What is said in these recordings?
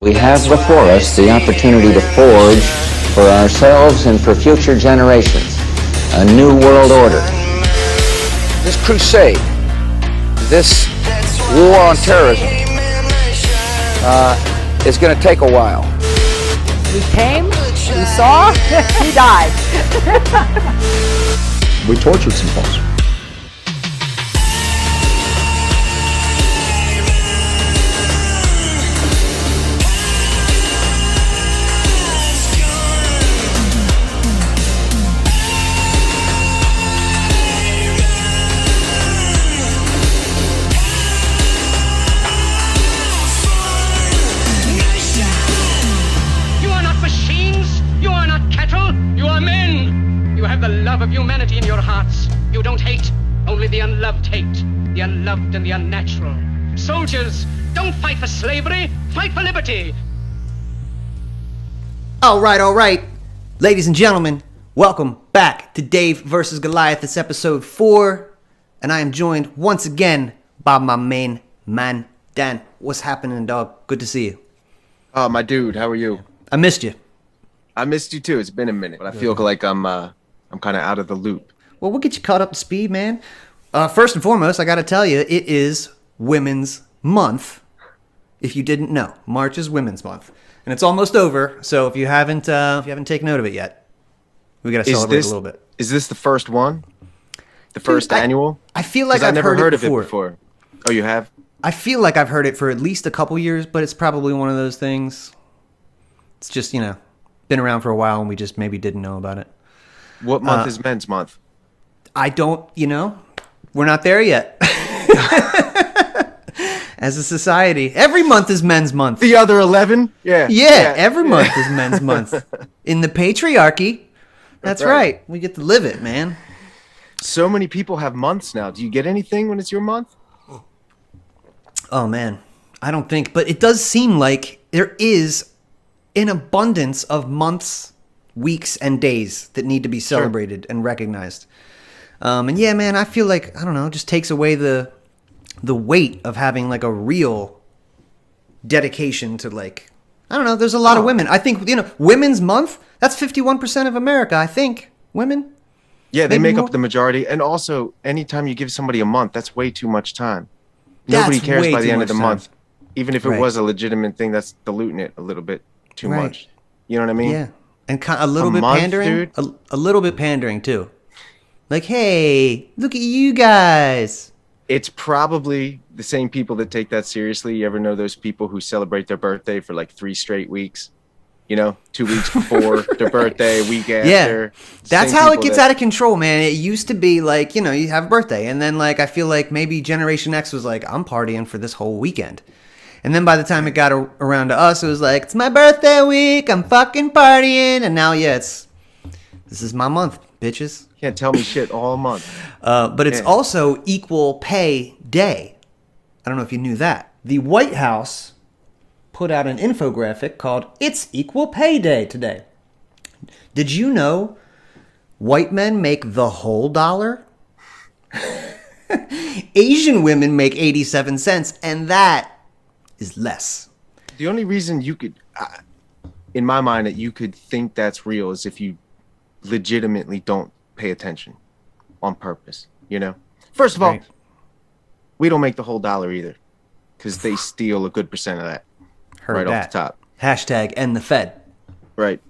We have before us the opportunity to forge for ourselves and for future generations a new world order. This crusade, this war on terrorism is going to take a while. We came, we saw, we died. We tortured some folks. The love of humanity in your hearts. You don't hate, only the unloved hate. The unloved and the unnatural. Soldiers, don't fight for slavery, fight for liberty. All right. Ladies and gentlemen, welcome back to Dave versus Goliath. It's episode 4, and I am joined once again by my main man, Dan. What's happening, dog? Good to see you. Oh, my dude, how are you? I missed you. I missed you too. It's been a minute, but I feel like I'm kind of out of the loop. Well, we'll get you caught up to speed, man. First and foremost, I got to tell you, it is Women's Month. If you didn't know, March is Women's Month, and it's almost over. So if you haven't taken note of it yet, we got to celebrate a little bit. Is this the first one? The first annual? I feel like I've never heard of it before. Oh, you have? I feel like I've heard it for at least a couple years, but it's probably one of those things. It's just, been around for a while, and we just maybe didn't know about it. What month is Men's Month? I don't, we're not there yet. As a society, every month is Men's Month. The other 11? Yeah, every month is Men's Month. In the patriarchy, that's right. We get to live it, man. So many people have months now. Do you get anything when it's your month? Oh, man. I don't think, but it does seem like there is an abundance of months, weeks, and days that need to be celebrated and recognized. And yeah, man, I feel like, I don't know, it just takes away the weight of having like a real dedication to I don't know, there's a lot of women. I think, Women's Month, that's 51% of America, I think. Women. Yeah, they Maybe make more. up the majority. And also, anytime you give somebody a month, that's way too much time. Nobody That's cares way by the too end of the much month. Even if it Right. was a legitimate thing, that's diluting it a little bit too Right. much. You know what I mean? Yeah. And a little bit month, pandering. dude? A little bit pandering, too. Like, hey, look at you guys. It's probably the same people that take that seriously. You ever know those people who celebrate their birthday for like 3 straight weeks? 2 weeks before their birthday, a week after. Yeah. That's Same how it people gets that- out of control, man. It used to be like, you have a birthday. And then I feel like maybe Generation X was like, I'm partying for this whole weekend. And then by the time it got around to us, it was like, it's my birthday week. I'm fucking partying. And now, this is my month, bitches. Can't tell me shit all month. But it's also Equal Pay Day. I don't know if you knew that. The White House put out an infographic called It's Equal Pay Day today. Did you know white men make the whole dollar? Asian women make 87 cents, and that is less. The only reason you could, in my mind, that you could think that's real is if you legitimately don't pay attention on purpose, First of all, Right. we don't make the whole dollar either because they steal a good percent of that. Heard right that. off the top. Hashtag end the Fed. Right.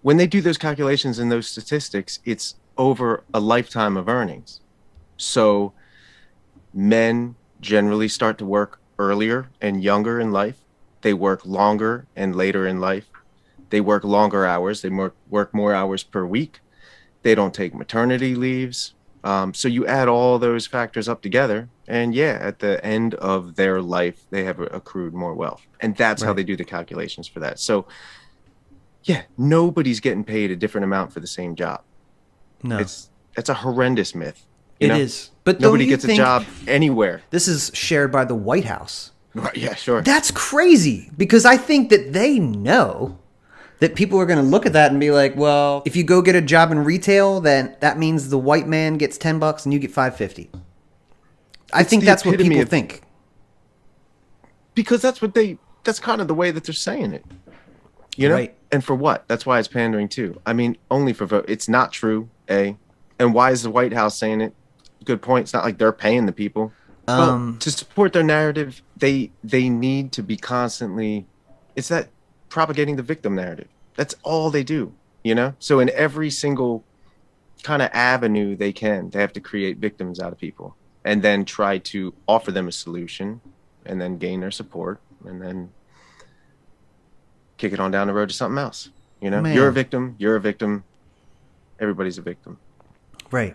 When they do those calculations and those statistics, it's over a lifetime of earnings. So men generally start to work earlier and younger in life. They work longer and later in life. They work longer hours. They work more hours per week. They don't take maternity leaves. So you add all those factors up together, and at the end of their life, they have accrued more wealth. And that's how they do the calculations for that. So, nobody's getting paid a different amount for the same job. No. That's a horrendous myth. It is. But nobody don't you gets a think job anywhere. This is shared by the White House. Right, yeah, sure. That's crazy, because I think that they know that people are going to look at that and be like, well, if you go get a job in retail, then that means the white man gets $10 and you get $5.50. I think that's what people think. because that's kind of the way that they're saying it. You know? Right. And for what? That's why it's pandering too. I mean, only for vote. It's not true, A. And why is the White House saying it? Good point. It's not like they're paying the people. Well, to support their narrative, they need to be constantly, it's that propagating the victim narrative. That's all they do, you know? So in every single kind of avenue they have to create victims out of people and then try to offer them a solution and then gain their support and then kick it on down the road to something else. You know, Man. you're a victim, everybody's a victim. Right.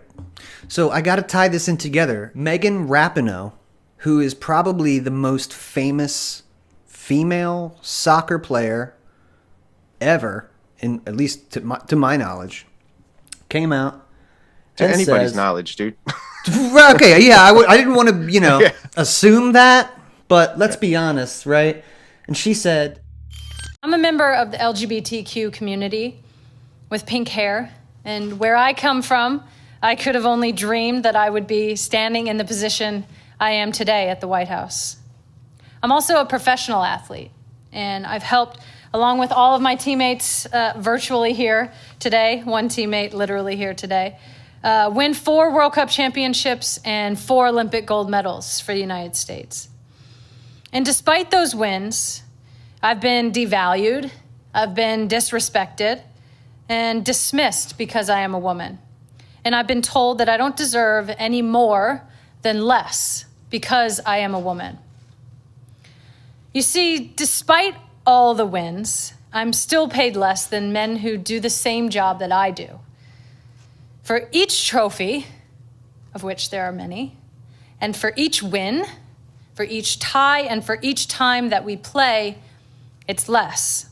So I got to tie this in together. Megan Rapinoe, who is probably the most famous female soccer player ever, in at least to my knowledge, came out To and anybody's says, knowledge, dude. Okay, yeah, I didn't want to, Yeah. assume that, but let's be honest, right? And she said, I'm a member of the LGBTQ community with pink hair, and where I come from, I could have only dreamed that I would be standing in the position I am today at the White House. I'm also a professional athlete, and I've helped, along with all of my teammates virtually here today, one teammate literally here today, win 4 World Cup championships and 4 Olympic gold medals for the United States. And despite those wins, I've been devalued, I've been disrespected, and dismissed because I am a woman. And I've been told that I don't deserve any more than less because I am a woman. You see, despite all the wins, I'm still paid less than men who do the same job that I do. For each trophy, of which there are many, and for each win, for each tie, and for each time that we play, it's less.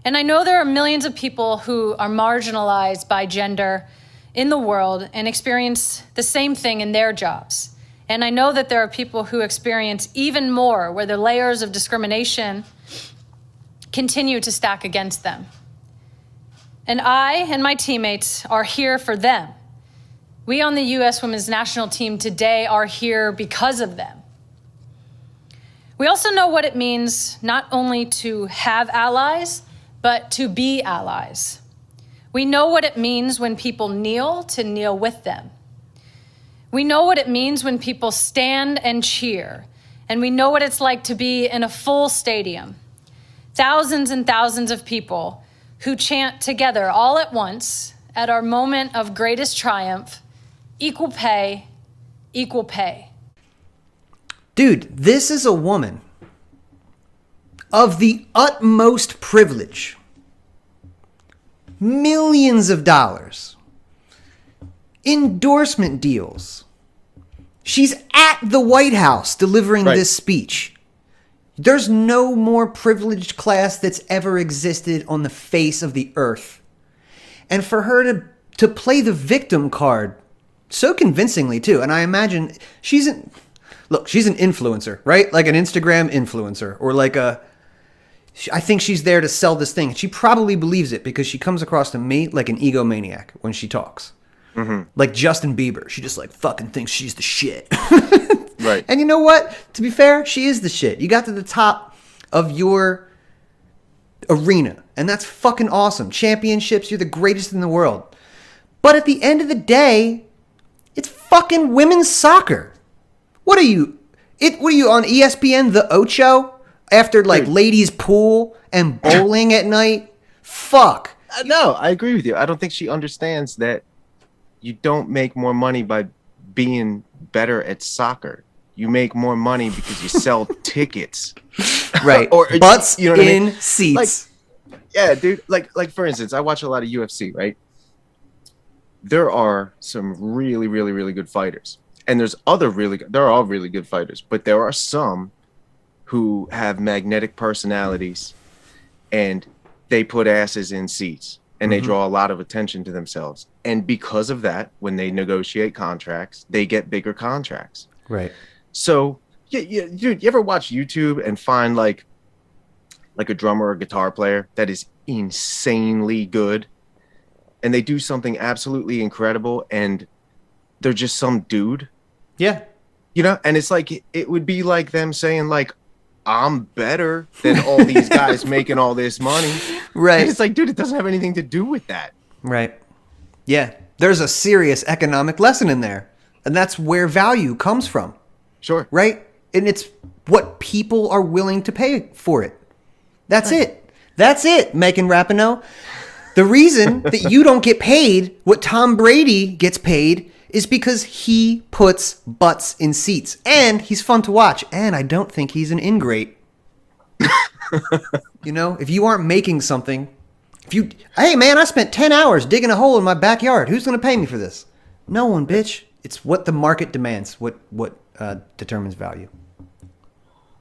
And I know there are millions of people who are marginalized by gender in the world and experience the same thing in their jobs. And I know that there are people who experience even more, where the layers of discrimination continue to stack against them. And I and my teammates are here for them. We on the U.S. Women's National Team today are here because of them. We also know what it means not only to have allies, but to be allies. We know what it means when people kneel to kneel with them. We know what it means when people stand and cheer. And we know what it's like to be in a full stadium. Thousands and thousands of people who chant together all at once at our moment of greatest triumph, equal pay, equal pay. dude, this is a woman of the utmost privilege. Millions of dollars. Endorsement deals. She's at the White House delivering this speech. There's no more privileged class that's ever existed on the face of the earth. And for her to play the victim card so convincingly too, and I imagine she's an influencer, right? Like an Instagram influencer, or like I think she's there to sell this thing. She probably believes it because she comes across to me like an egomaniac when she talks. Mm-hmm. Like Justin Bieber. She just like fucking thinks she's the shit. Right. And you know what? To be fair, she is the shit. You got to the top of your arena, and that's fucking awesome. Championships, you're the greatest in the world. But at the end of the day, it's fucking women's soccer. What are you on ESPN, the Ocho? After like ladies pool and bowling at night? Fuck. No, I agree with you. I don't think she understands that you don't make more money by being better at soccer. You make more money because you sell tickets. Right. Or butts you know what in I mean? seats. Yeah, dude. Like for instance, I watch a lot of UFC, right? There are some really, really, really good fighters. And there are all really good fighters, but there are some who have magnetic personalities and they put asses in seats and they draw a lot of attention to themselves. And because of that, when they negotiate contracts, they get bigger contracts. Right. So, yeah, dude, you ever watch YouTube and find like a drummer or guitar player that is insanely good and they do something absolutely incredible and they're just some dude? Yeah. You know, and it's like it would be like them saying like, I'm better than all these guys making all this money. Right. And it's like, dude, it doesn't have anything to do with that. Right. Yeah. There's a serious economic lesson in there. And that's where value comes from. Sure. Right? And it's what people are willing to pay for it. That's it. That's it, Megan Rapinoe. The reason that you don't get paid what Tom Brady gets paid is because he puts butts in seats. And he's fun to watch. And I don't think he's an ingrate. You know, if you aren't making something, hey man, I spent 10 hours digging a hole in my backyard. Who's going to pay me for this? No one, bitch. It's what the market demands, what determines value.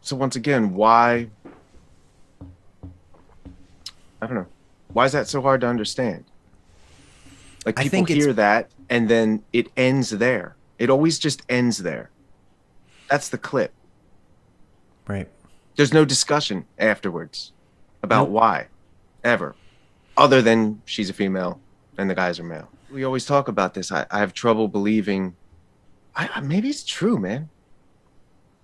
So once again, why? I don't know. Why is that so hard to understand? Like people think hear that and then it ends there. It always just ends there. That's the clip. Right. There's no discussion afterwards about Nope. why, ever, other than she's a female and the guys are male. We always talk about this. I have trouble believing. Maybe it's true, man.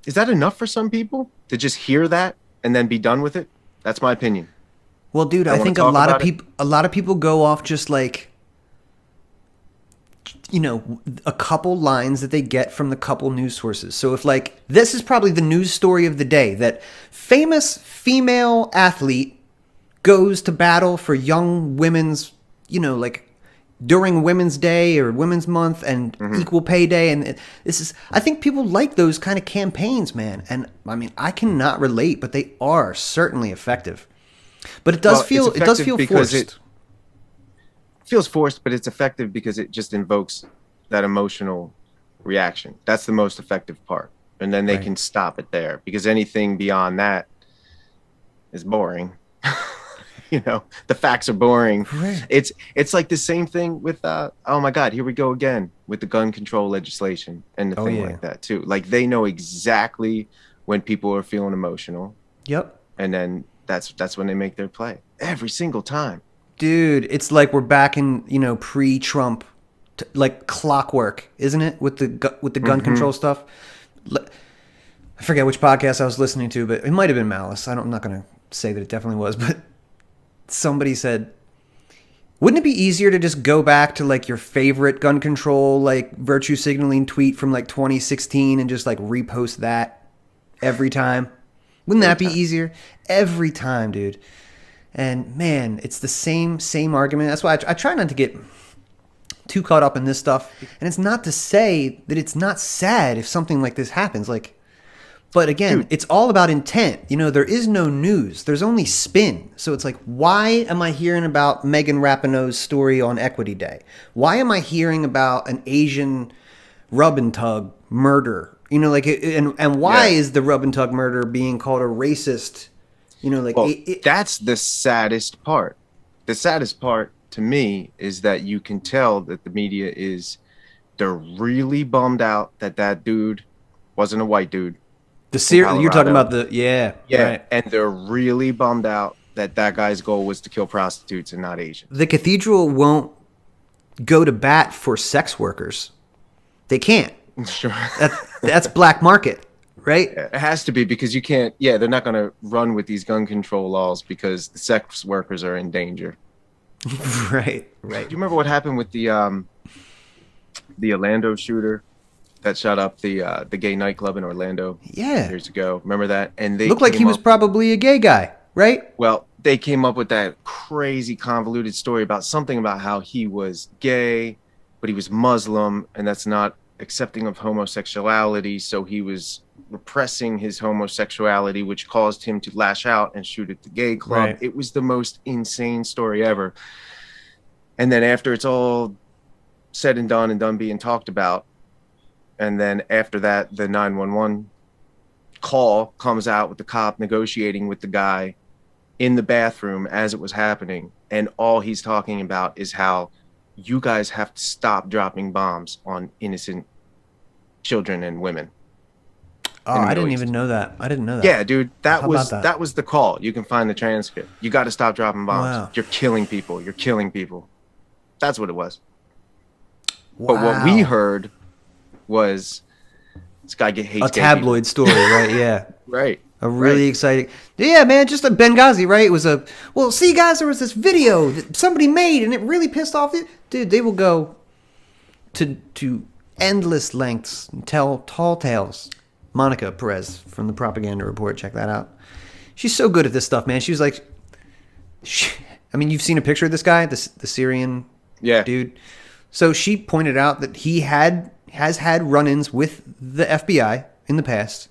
Is that enough for some people to just hear that and then be done with it? That's my opinion. Well, dude, I I wanna think talk about a lot of people go off just like, you know, a couple lines that they get from the couple news sources. So if like, this is probably the news story of the day, that famous female athlete goes to battle for young women's, you know, like during Women's Day or Women's Month and Equal Pay Day. And this is, I think people like those kind of campaigns, man. And I mean, I cannot relate, but they are certainly effective. But it does Well, it's feel effective because forced. it feels forced, but it's effective because it just invokes that emotional reaction. That's the most effective part. And then they Right. can stop it there, because anything beyond that is boring. You know, the facts are boring. Right. It's like the same thing with oh my God, here we go again with the gun control legislation and the thing yeah. like that too. Like they know exactly when people are feeling emotional, Yep. and then that's when they make their play every single time. Dude, it's like we're back in, you know, pre-Trump, like clockwork, isn't it? With the gun control stuff. I forget which podcast I was listening to, but it might have been Malice. I'm not going to say that it definitely was, but somebody said, wouldn't it be easier to just go back to like your favorite gun control, like virtue signaling tweet from like 2016 and just like repost that every time? Wouldn't that be easier? Every time, dude. And man, it's the same argument. That's why I try not to get too caught up in this stuff. And it's not to say that it's not sad if something like this happens. Like, but again, Dude. It's all about intent. You know, there is no news. There's only spin. So it's like, why am I hearing about Megan Rapinoe's story on Equity Day? Why am I hearing about an Asian rub and tug murder? You know, like, and why is the rub and tug murder being called a racist? You know, like, Well, that's the saddest part. The saddest part to me is that you can tell that the media they're really bummed out that that dude wasn't a white dude. you're talking about Yeah, right. and they're really bummed out that that guy's goal was to kill prostitutes and not Asians. The cathedral won't go to bat for sex workers. They can't. Sure. That's black market, right? It has to be, because you can't. Yeah, they're not going to run with these gun control laws because the sex workers are in danger. Right. Do you remember what happened with the Orlando shooter that shot up the gay nightclub in Orlando Yeah. years ago? Remember that? And they Looked like he came was up- probably a gay guy, right? Well, they came up with that crazy convoluted story about something about how he was gay, but he was Muslim, and that's not accepting of homosexuality. So he was repressing his homosexuality, which caused him to lash out and shoot at the gay club. Right. It was the most insane story ever. And then after it's all said and done being talked about, and then after that, the 911 call comes out with the cop negotiating with the guy in the bathroom as it was happening, and all he's talking about is how you guys have to stop dropping bombs on innocent children and women. Oh, in the I didn't Middle even East. know that. I didn't know that. Yeah, dude, How about that? that was the call. You can find the transcript. You got to stop dropping bombs. Wow. You're killing people. You're killing people. That's what it was. Wow. But what we heard was this guy hates a gay tabloid story, right? Yeah. people. Right. A really exciting. Yeah, man, just a Benghazi, right? It was see, guys, there was this video that somebody made, and it really pissed off it. Dude, they will go to endless lengths and tell tall tales. Monica Perez from the Propaganda Report, check that out. She's so good at this stuff, man. She was like, I mean, you've seen a picture of this guy, the Syrian dude. So she pointed out that he has had run-ins with the FBI in the past.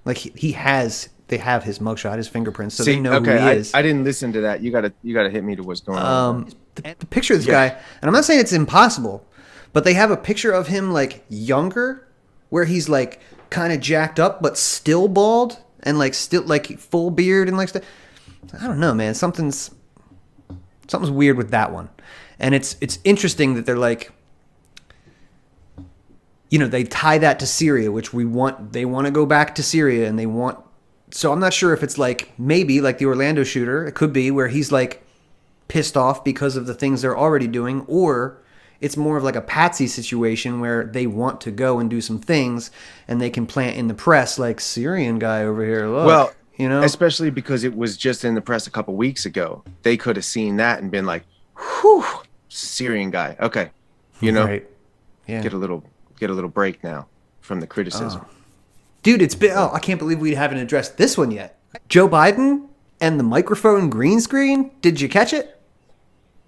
Like they have his mugshot, his fingerprints, so they know who he is. I didn't listen to that. You gotta hit me to what's going on. The picture of this guy, and I'm not saying it's impossible, but they have a picture of him like younger, where he's like kind of jacked up but still bald and like still like full beard and like stuff. I don't know, man. Something's weird with that one, and it's interesting that they're like, you know, they tie that to Syria, which they want to go back to Syria, and they want. So I'm not sure if it's like maybe like the Orlando shooter. It could be where he's like pissed off because of the things they're already doing, or it's more of like a patsy situation where they want to go and do some things, and they can plant in the press like Syrian guy over here. Look, well, you know, especially because it was just in the press a couple weeks ago. They could have seen that and been like, "Whew, Syrian guy." Okay, you know, right? Yeah, get a little break now from the criticism. Dude, it's been. Oh, I can't believe we haven't addressed this one yet. Joe Biden and the microphone green screen. Did you catch it?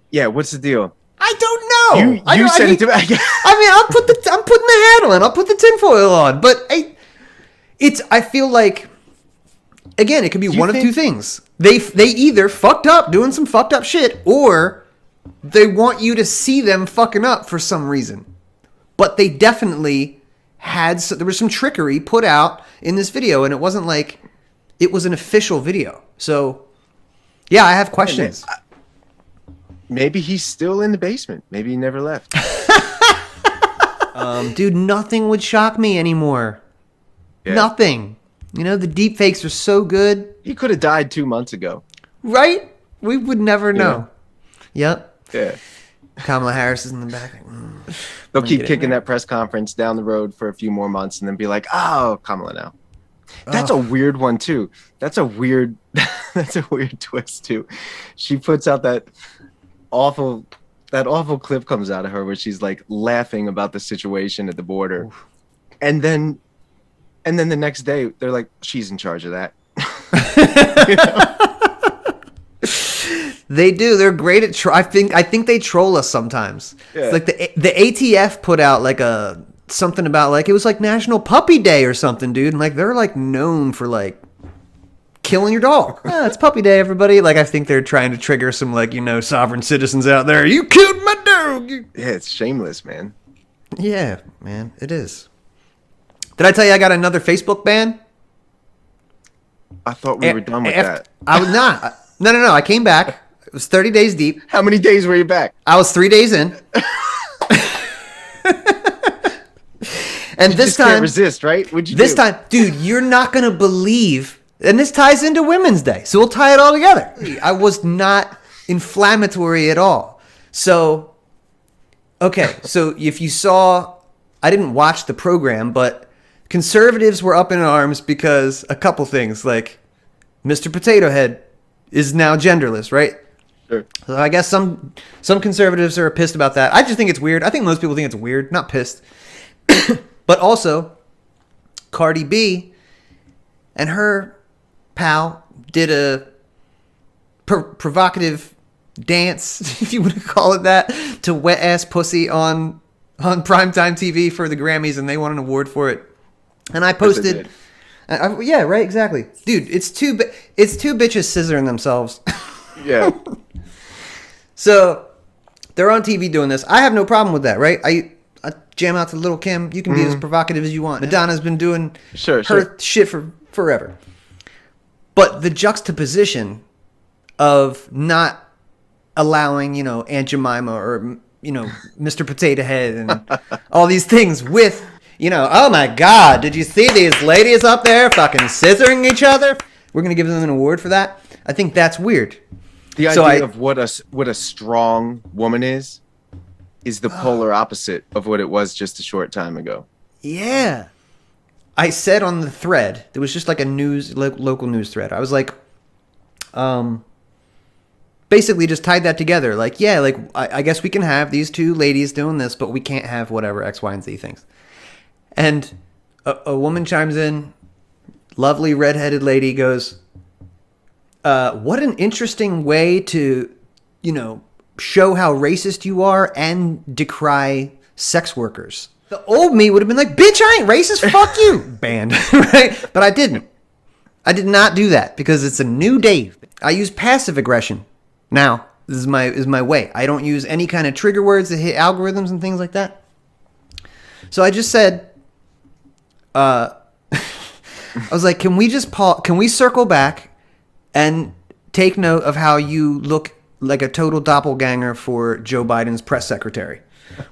Yeah, what's the deal? I don't know. You sent it to me. I mean, I'm putting the handle in. I'll put the tinfoil on. But I feel like, again, it could be one of two things. They either fucked up doing some fucked up shit, or they want you to see them fucking up for some reason. But they definitely there was some trickery put out in this video, and it wasn't like it was an official video. So, yeah, I have questions. Maybe he's still in the basement. Maybe he never left. Dude, nothing would shock me anymore. Yeah. Nothing. You know, the deep fakes are so good. He could have died 2 months ago. Right? We would never know. Yep. Yeah. Kamala Harris is in the back. They'll keep kicking that press conference down the road for a few more months and then be like, oh, Kamala now. That's a weird one, too. That's a weird twist, too. She puts out that awful clip comes out of her where she's like laughing about the situation at the border. Oof. And then the next day they're like, she's in charge of that. You know? They do. They're great at I think they troll us sometimes. Yeah. It's like the ATF put out like something about like it was like National Puppy Day or something, dude. And like they're like known for like killing your dog. It's Puppy Day, everybody. Like I think they're trying to trigger some like, you know, sovereign citizens out there. You killed my dog. Yeah, it's shameless, man. Yeah, man, it is. Did I tell you I got another Facebook ban? I thought we were done with that. I was not. No. I came back. It was 30 days deep. How many days were you back? I was 3 days in. And this time, can't resist, right? What'd you do? This time, dude, you're not gonna believe. And this ties into Women's Day, so we'll tie it all together. I was not inflammatory at all. So, okay, so if you saw, I didn't watch the program, but conservatives were up in arms because a couple things, like Mr. Potato Head is now genderless, right? Sure. So I guess some conservatives are pissed about that. I just think it's weird. I think most people think it's weird, not pissed. But also, Cardi B and her pal did a provocative dance, if you want to call it that, to Wet Ass Pussy on primetime TV for the Grammys, and they won an award for it. And I posted... yeah, right, exactly. Dude, it's two bitches scissoring themselves. Yeah. So, they're on TV doing this. I have no problem with that, right? I jam out to Little Kim. You can be as provocative as you want. Madonna's been doing her shit for forever. But the juxtaposition of not allowing, you know, Aunt Jemima or, you know, Mr. Potato Head and all these things with... You know, oh my God, did you see these ladies up there fucking scissoring each other? We're going to give them an award for that? I think that's weird. The idea of what a strong woman is the polar opposite of what it was just a short time ago. Yeah. I said on the thread, there was just like a local news thread. I was like, basically just tied that together. Like, yeah, like I guess we can have these two ladies doing this, but we can't have whatever X, Y, and Z things. And a woman chimes in, lovely redheaded lady goes, what an interesting way to, show how racist you are and decry sex workers. The old me would have been like, bitch, I ain't racist. Fuck you. Banned. Right? But I didn't. I did not do that because it's a new day. I use passive aggression. Now, this is my way. I don't use any kind of trigger words that hit algorithms and things like that. So I just said, I was like, can we circle back and take note of how you look like a total doppelganger for Joe Biden's press secretary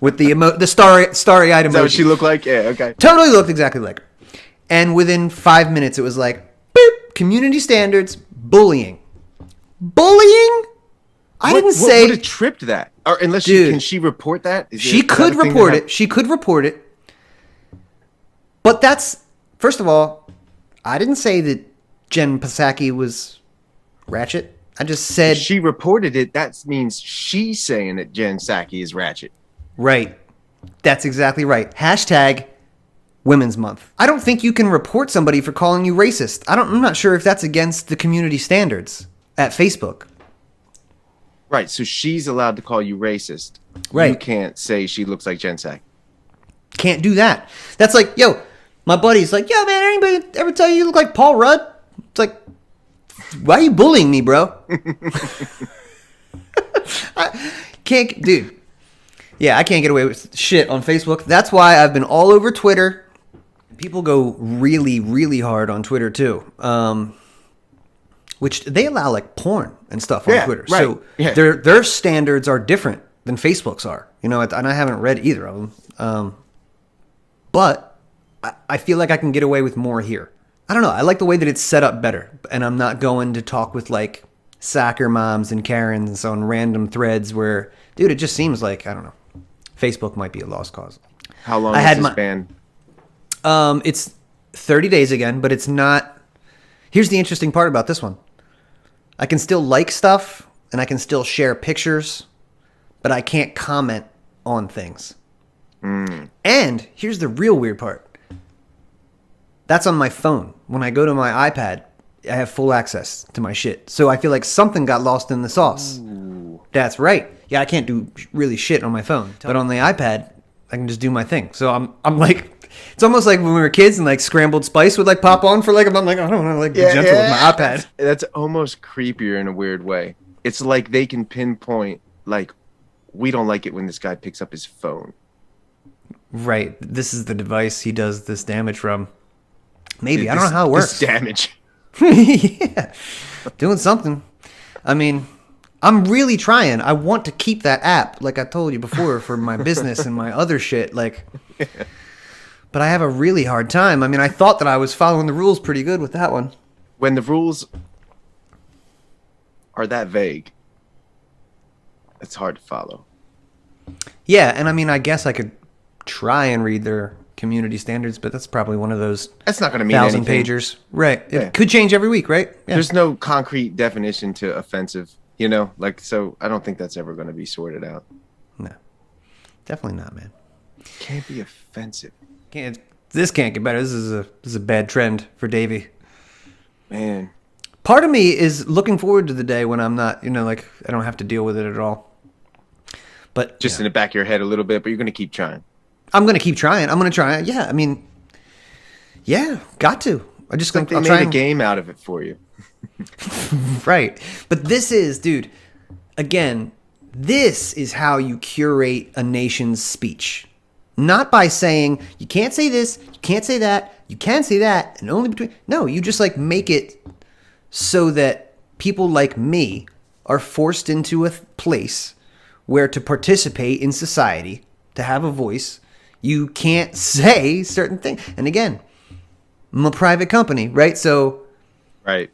with the starry-eyed emoji. Is that what she looked like? Yeah, okay. Totally looked exactly like her. And within 5 minutes, it was like, boop, community standards, bullying. Bullying? I didn't say... What would have tripped that? Or unless can she report that? She could report it. She could report it. But that's... First of all, I didn't say that Jen Psaki was ratchet. I just said... If she reported it, that means she's saying that Jen Psaki is ratchet. Right. That's exactly right. Hashtag Women's Month. I don't think you can report somebody for calling you racist. I'm not sure if that's against the community standards at Facebook. Right, so she's allowed to call you racist. Right. You can't say she looks like Jen Psaki. Can't do that. That's like, yo, my buddy's like, yo, man, anybody ever tell you look like Paul Rudd? It's like, why are you bullying me, bro? I can't, dude. Yeah, I can't get away with shit on Facebook. That's why I've been all over Twitter. People go really, really hard on Twitter too. Which they allow like porn and stuff on Twitter. Right. So their standards are different than Facebook's are. And I haven't read either of them. But I feel like I can get away with more here. I don't know. I like the way that it's set up better. And I'm not going to talk with like soccer moms and Karens on random threads where, dude, it just seems like, I don't know. Facebook might be a lost cause. How long is this ban? It's 30 days again, but it's not. Here's the interesting part about this one. I can still like stuff and I can still share pictures, but I can't comment on things. And here's the real weird part. That's on my phone. When I go to my iPad, I have full access to my shit. So I feel like something got lost in the sauce. Ooh. That's right. Yeah, I can't do really shit on my phone. But on the iPad, I can just do my thing. So I'm like, it's almost like when we were kids and like Scrambled Spice would like pop on for like, I'm like, I don't want to like be gentle with my iPad. That's almost creepier in a weird way. It's like they can pinpoint, like, we don't like it when this guy picks up his phone. Right. This is the device he does this damage from. Maybe. I don't know how it works. This damage. Yeah. Doing something. I mean, I'm really trying. I want to keep that app, like I told you before, for my business and my other shit. Like, but I have a really hard time. I mean, I thought that I was following the rules pretty good with that one. When the rules are that vague, it's hard to follow. Yeah, and I mean, I guess I could try and read their community standards, but that's probably one of those. That's not going to mean 1,000 anything. pagers, right? It could change every week, right? Yeah. There's no concrete definition to offensive, like, so I don't think that's ever going to be sorted out. No, definitely not, man. Can't be offensive. This can't get better. This is a bad trend for Davey. Man, part of me is looking forward to the day when I'm not, like I don't have to deal with it at all. But just in the back of your head a little bit, but you're going to keep trying. I'm going to keep trying. I'm going to try. Yeah, I mean, yeah, got to. I'll try a game out of it for you. Right. But this is, dude, again, this is how you curate a nation's speech. Not by saying, you can't say this, you can't say that, you can say that, and only between. No, you just like make it so that people like me are forced into a place where to participate in society, to have a voice, you can't say certain things. And again, I'm a private company, right? So, right.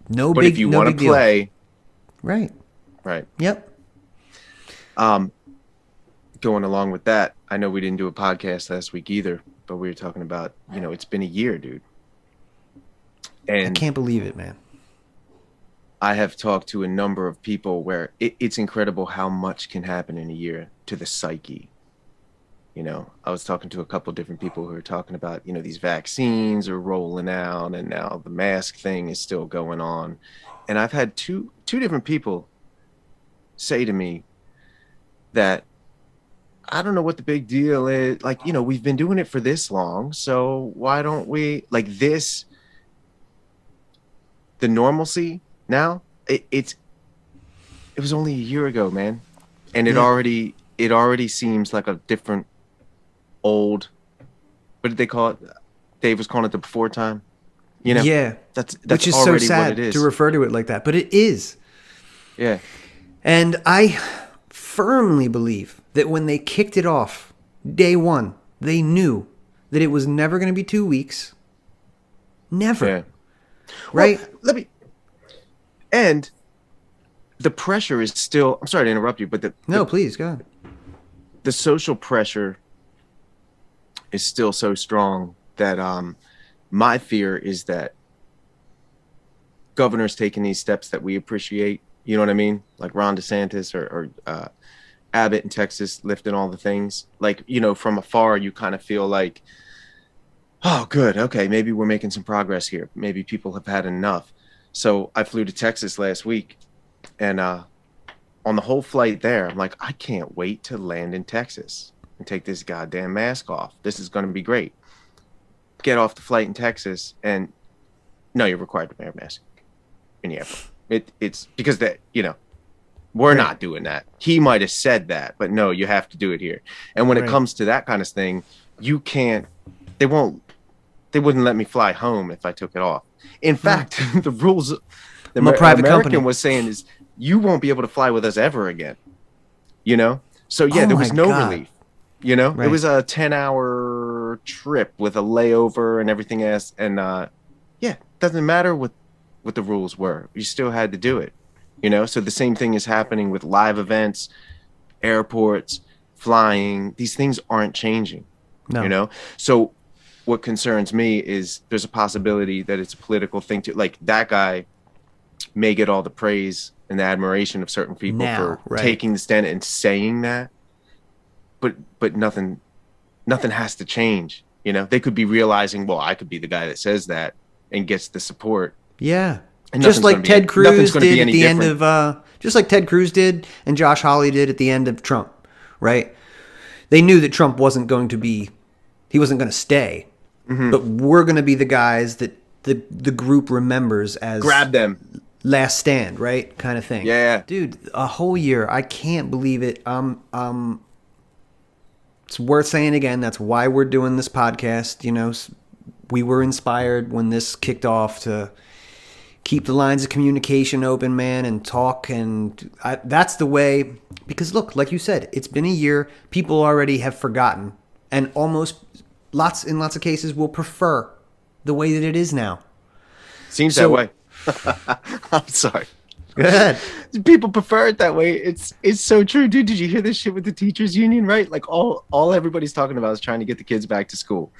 No but big, if you no want big to play, deal. Right. Yep. Going along with that, I know we didn't do a podcast last week either, but we were talking about, it's been a year, dude. I And can't believe it, man. I have talked to a number of people where it's incredible how much can happen in a year to the psyche. I was talking to a couple different people who are talking about, these vaccines are rolling out, and now the mask thing is still going on. And I've had two different people say to me that I don't know what the big deal is. Like, we've been doing it for this long, so why don't we the normalcy now? It was only a year ago, man, and it already seems like a different old. What did they call it? Dave was calling it the before time. Yeah, that's which is so already sad what it is. to refer to it like that, but it is. Yeah. And I firmly believe that when they kicked it off, day one, they knew that it was never going to be 2 weeks. Never. Yeah. Right? Well, and the pressure is still, I'm sorry to interrupt you, but Please, go ahead. the social pressure is still so strong that my fear is that governors taking these steps that we appreciate, you know what I mean? Like Ron DeSantis or Abbott in Texas lifting all the things. Like, from afar, you kind of feel like, oh, good. Okay, maybe we're making some progress here. Maybe people have had enough. So I flew to Texas last week, and on the whole flight there, I'm like, I can't wait to land in Texas and take this goddamn mask off. This is going to be great. Get off the flight in Texas, and no, you're required to wear a mask in the airport. It's because that, we're not doing that. He might have said that, but no, you have to do it here. And when it comes to that kind of thing, you can't, they wouldn't let me fly home if I took it off. In fact, the rules the private American company was saying is you won't be able to fly with us ever again. So yeah, Oh there was my no God. relief. Right. It was a 10-hour trip with a layover and everything else. And yeah, doesn't matter what the rules were. You still had to do it. So the same thing is happening with live events, airports, flying. These things aren't changing. No. So what concerns me is there's a possibility that it's a political thing too. Like that guy may get all the praise and the admiration of certain people Now, for taking the stand and saying that, but nothing has to change. They could be realizing, well, I could be the guy that says that and gets the support. Yeah. And Just like Ted Cruz did at the end different. of, just like Ted Cruz did and Josh Hawley did at the end of Trump, right? They knew that Trump wasn't going to stay, but we're going to be the guys that the group remembers as Grab them. last stand, right? Kind of thing. Yeah. Dude, a whole year. I can't believe it. It's worth saying again. That's why we're doing this podcast. We were inspired when this kicked off to keep the lines of communication open, man, and talk. And that's the way, because look, like you said, it's been a year. People already have forgotten and almost in lots of cases will prefer the way that it is now. Seems that way. I'm sorry. Go ahead. People prefer it that way. It's so true, dude. Did you hear this shit with the teachers union? Right, like all everybody's talking about is trying to get the kids back to school.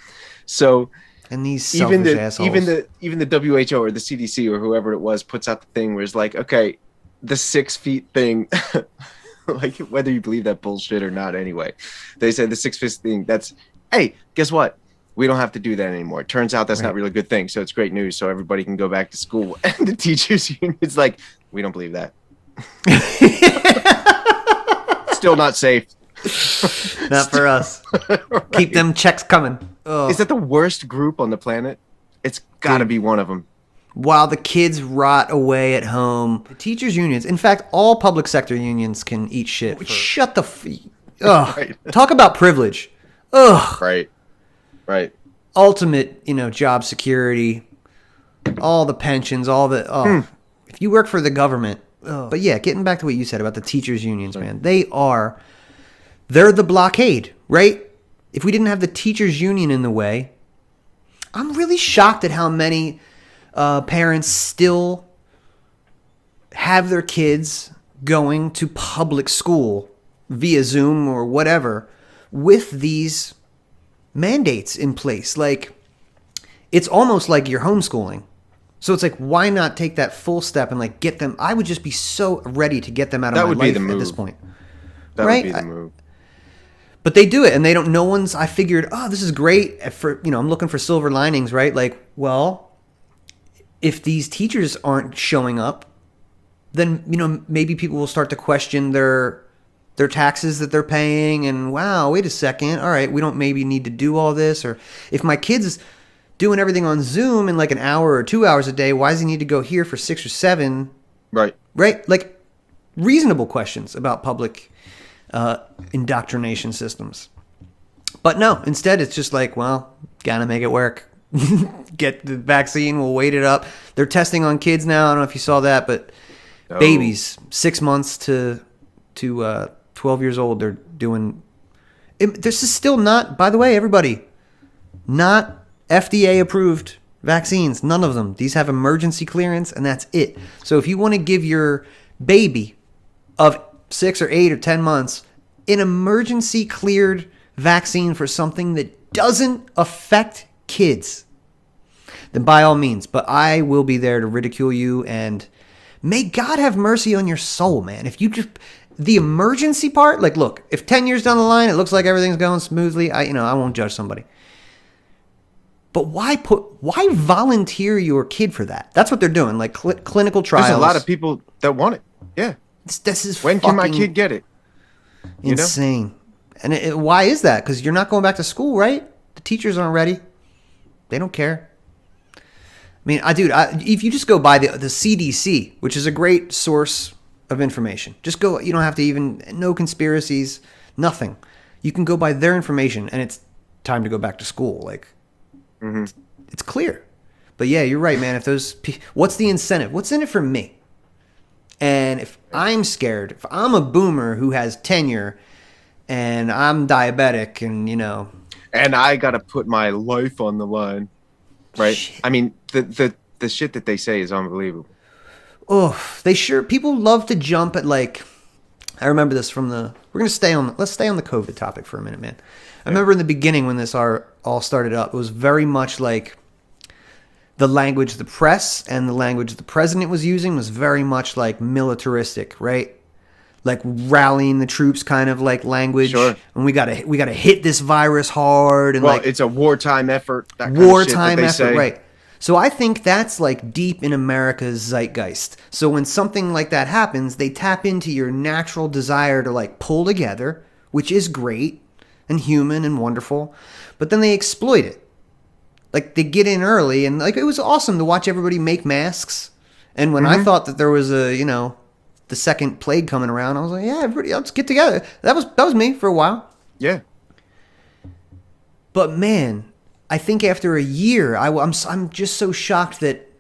So And these selfish assholes. even the WHO or the CDC or whoever it was puts out the thing where it's like, okay, the 6 feet thing, like whether you believe that bullshit or not, anyway, they said the 6 feet thing. That's, hey, guess what? We don't have to do that anymore. It turns out that's not really a good thing. So it's great news. So everybody can go back to school. And the teachers union's like, we don't believe that. Still not safe. Not for us. Right. Keep them checks coming. Ugh. Is that the worst group on the planet? It's got to be one of them. While the kids rot away at home, the teachers' unions, in fact, all public sector unions can eat shit. Shut the ugh. Right. Talk about privilege. Ugh. Right. Ultimate, job security, all the pensions, all the if you work for the government. But yeah, getting back to what you said about the teachers' unions, man. They're the blockade, right? If we didn't have the teachers' union in the way, I'm really shocked at how many parents still have their kids going to public school via Zoom or whatever with these mandates in place. Like, it's almost like you're homeschooling. So it's like, why not take that full step and like get them? I would just be so ready to get them out of my life at this point. That would be the move. But they do it, and they don't. No one's. I figured, oh, this is great. For I'm looking for silver linings, right? Like, well, if these teachers aren't showing up, then maybe people will start to question their taxes that they're paying. And wow, wait a second. All right, we don't maybe need to do all this. Or if my kid's doing everything on Zoom in like an hour or 2 hours a day, why does he need to go here for 6 or 7? Right. Like reasonable questions about public indoctrination systems. But no, instead it's just like, well, gotta make it work. Get the vaccine, we'll wait it up. They're testing on kids now. I don't know if you saw that, but babies 6 months to 12 years old, they're doing. This is still not, by the way, everybody, not FDA approved vaccines. None of them. These have emergency clearance, and that's it. So if you want to give your baby of 6 or 8 or 10 months an emergency cleared vaccine for something that doesn't affect kids, then by all means. But I will be there to ridicule you, and may God have mercy on your soul, man. If you just, the emergency part, like, look, if 10 years down the line it looks like everything's going smoothly, I won't judge somebody. But why volunteer your kid for that? That's what they're doing, like clinical trials. There's a lot of people that want it. Yeah. This is when can my kid get it? Insane. And why is that? Because you're not going back to school, right? The teachers aren't ready. They don't care. I mean, if you just go by the CDC, which is a great source of information, just go. You don't have to even no conspiracies, nothing. You can go by their information, and it's time to go back to school. Like. Mm-hmm. It's clear. But yeah, you're right, man. If what's the incentive? What's in it for me? And if I'm scared, if I'm a boomer who has tenure and I'm diabetic and and I got to put my life on the line, right? Shit. I mean, the shit that they say is unbelievable. Oh, people love to jump at, like, I remember this let's stay on the COVID topic for a minute, man. I remember in the beginning when this all started up, it was very much like the language the press and the language the president was using was very much like militaristic, right? Like rallying the troops kind of like language. Sure. And we gotta hit this virus hard. And it's a wartime effort. That kind wartime of shit that they effort, say. right? So I think that's like deep in America's zeitgeist. So when something like that happens, they tap into your natural desire to like pull together, which is great and human and wonderful, but then they exploit it. Like, they get in early, and like, it was awesome to watch everybody make masks. And when I thought that there was the second plague coming around, I was like, yeah, everybody, let's get together. That was me for a while. Yeah. But man, I think after a year, I'm just so shocked that,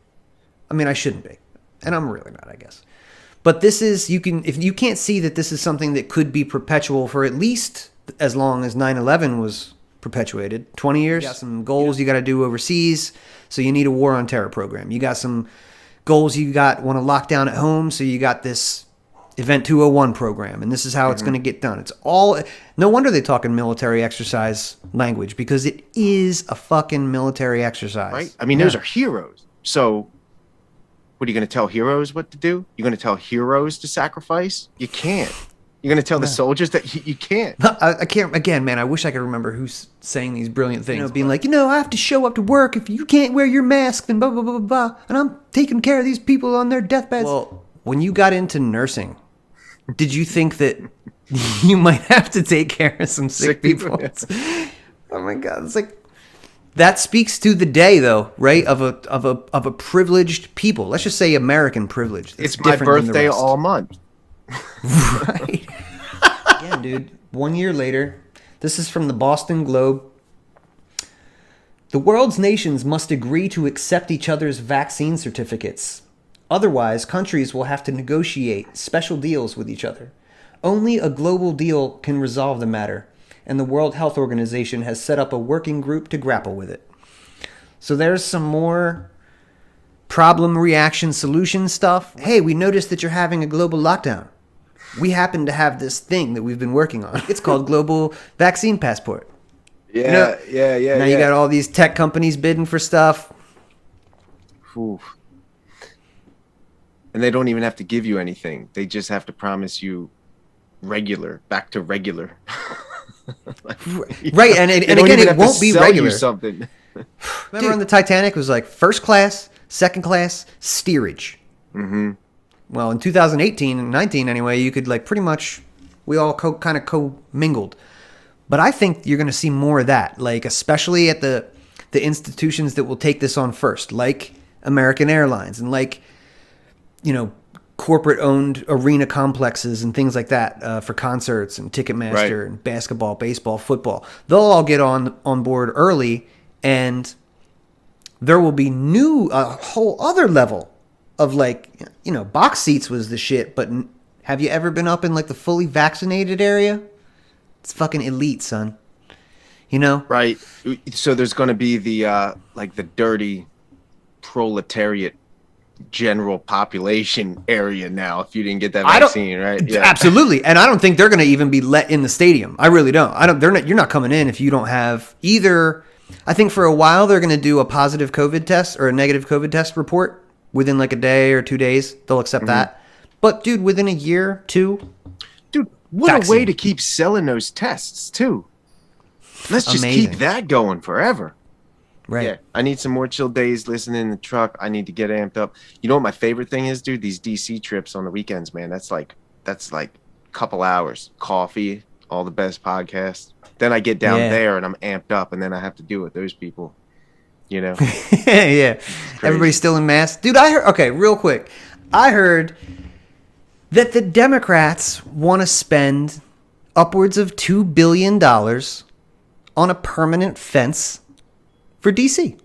I mean, I shouldn't be, and I'm really not, I guess. But this is, if you can't see that this is something that could be perpetual for at least as long as 9/11 was perpetuated, 20 years. You got some goals you got to do overseas, so you need a war on terror program. You got some goals you want to lock down at home, so you got this Event 201 program, and this is how it's going to get done. It's all, no wonder they talk in military exercise language, because it is a fucking military exercise. Right? I mean, those are heroes. So what are you going to tell heroes what to do? You're going to tell heroes to sacrifice? You can't. You're going to tell the soldiers that you can't. I can't. Again, man, I wish I could remember who's saying these brilliant things. Being like, I have to show up to work. If you can't wear your mask, then blah, blah, blah, blah. And I'm taking care of these people on their deathbeds. Well, when you got into nursing, did you think that you might have to take care of some sick people? Oh, my God. It's like, that speaks to the day, though, right? Of a privileged people. Let's just say American privilege. It's my birthday all month. Right. Yeah, dude. 1 year later, this is from the Boston Globe. The world's nations must agree to accept each other's vaccine certificates. Otherwise, countries will have to negotiate special deals with each other. Only a global deal can resolve the matter, and the World Health Organization has set up a working group to grapple with it. So there's some more problem, reaction, solution stuff. Hey, we noticed that you're having a global lockdown. We happen to have this thing that we've been working on. It's called Global Vaccine Passport. Yeah, Now you got all these tech companies bidding for stuff. Oof. And they don't even have to give you anything. They just have to promise you back to regular. Right, and again, it won't be regular. Something. Remember on the Titanic, it was like first class, second class, steerage. Mm-hmm. Well, in 2018 and 19 anyway, you could like pretty much, we all kind of co-mingled. But I think you're going to see more of that, like especially at the institutions that will take this on first, like American Airlines and like, corporate-owned arena complexes and things like that for concerts and Ticketmaster and basketball, baseball, football. They'll all get on board early, and there will be a whole other level of like, box seats was the shit, but have you ever been up in like the fully vaccinated area? It's fucking elite, son. Right. So there's going to be the like the dirty proletariat general population area now if you didn't get that vaccine, right? Yeah. Absolutely. And I don't think they're going to even be let in the stadium. I really don't. You're not coming in if you don't have either. I think for a while they're going to do a positive COVID test or a negative COVID test report within like a day or 2 days. They'll accept that. But dude, within a year, 2. Dude, what a way to keep selling those tests too. Let's just keep that going forever. Right. Yeah, I need some more chill days listening in the truck. I need to get amped up. You know what my favorite thing is, dude? These DC trips on the weekends, man. That's like a couple hours. Coffee, all the best podcasts. Then I get down there and I'm amped up, and then I have to deal with those people. Yeah. Everybody's still in masks. Dude, I heard, okay, real quick. I heard that the Democrats want to spend upwards of $2 billion on a permanent fence for DC.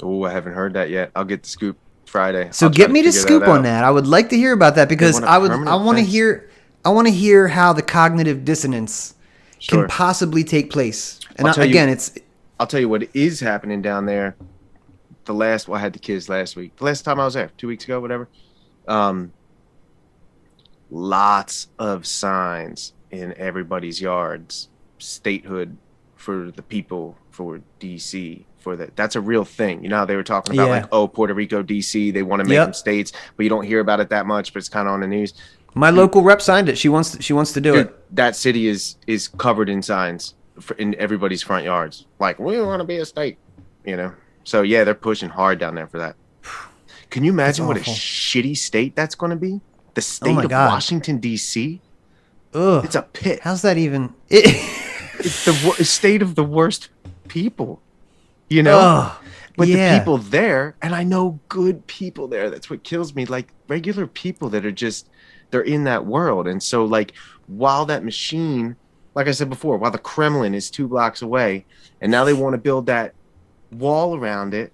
Oh, I haven't heard that yet. I'll get the scoop Friday. So get me the scoop on that. I would like to hear about that because I want to hear how the cognitive dissonance can possibly take place. And I'll tell you what is happening down there. I had the kids last week. The last time I was there, 2 weeks ago, whatever. Lots of signs in everybody's yards. Statehood for the people, for DC, that's a real thing. You know how they were talking about like, Puerto Rico, DC, they want to make them states, but you don't hear about it that much, but it's kind of on the news. My local rep signed it. She wants to do it. That city is covered in signs in everybody's front yards. Like, we want to be a state, So yeah, they're pushing hard down there for that. Can you imagine what a shitty state that's going to be? The state of Washington, D.C.? Ugh. It's a pit. How's that even? It's the state of the worst people, But the people there, and I know good people there. That's what kills me. Like regular people that are they're in that world. And so like, while that machine, like I said before, while the Kremlin is 2 blocks away and now they want to build that wall around it,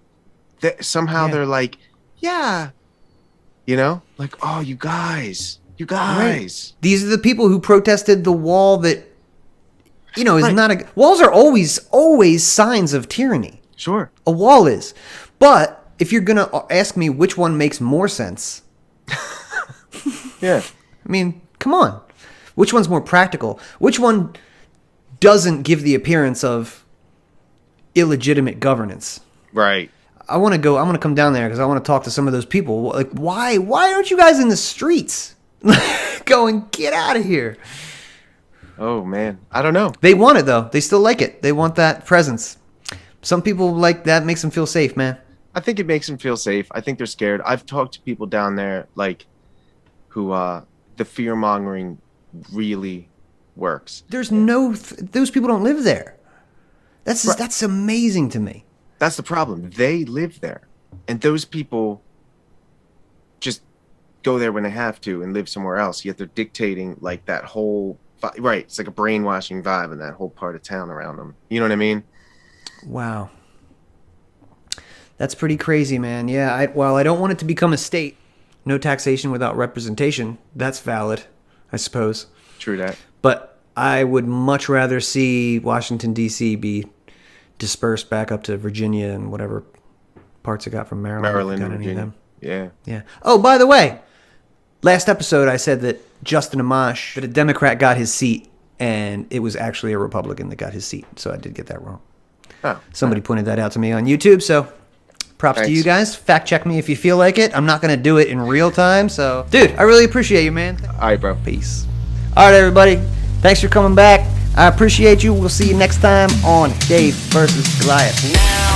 they're like, like, oh, you guys. Right. These are the people who protested the wall that, is not walls are always signs of tyranny. Sure. A wall is. But if you're going to ask me which one makes more sense. Yeah. I mean, come on. Which one's more practical? Which one doesn't give the appearance of illegitimate governance? Right. I'm going to come down there because I want to talk to some of those people. Like, why aren't you guys in the streets? Going, get out of here. Oh, man. I don't know. They want it, though. They still like it. They want that presence. Some people like that. Makes them feel safe, man. I think it makes them feel safe. I think they're scared. I've talked to people down there, like, who the fear-mongering really works. There's those people don't live there. That's amazing to me. That's the problem. They live there. And those people just go there when they have to and live somewhere else. Yet they're dictating like that whole, right. It's like a brainwashing vibe in that whole part of town around them. You know what I mean? Wow. That's pretty crazy, man. Yeah. While I don't want it to become a state, no taxation without representation. That's valid, I suppose. True that. But I would much rather see Washington, D.C. be dispersed back up to Virginia and whatever parts it got from Maryland and Virginia. Yeah. Oh, by the way, last episode I said that Justin Amash, that a Democrat got his seat and it was actually a Republican that got his seat. So I did get that wrong. Oh, Somebody pointed that out to me on YouTube, so props to Thanks. you guys. Fact check me if you feel like it. I'm not going to do it in real time, so... Dude, I really appreciate you, man. all right, bro. Peace. All right, everybody. Thanks for coming back. I appreciate you. We'll see you next time on Dave versus Goliath. Now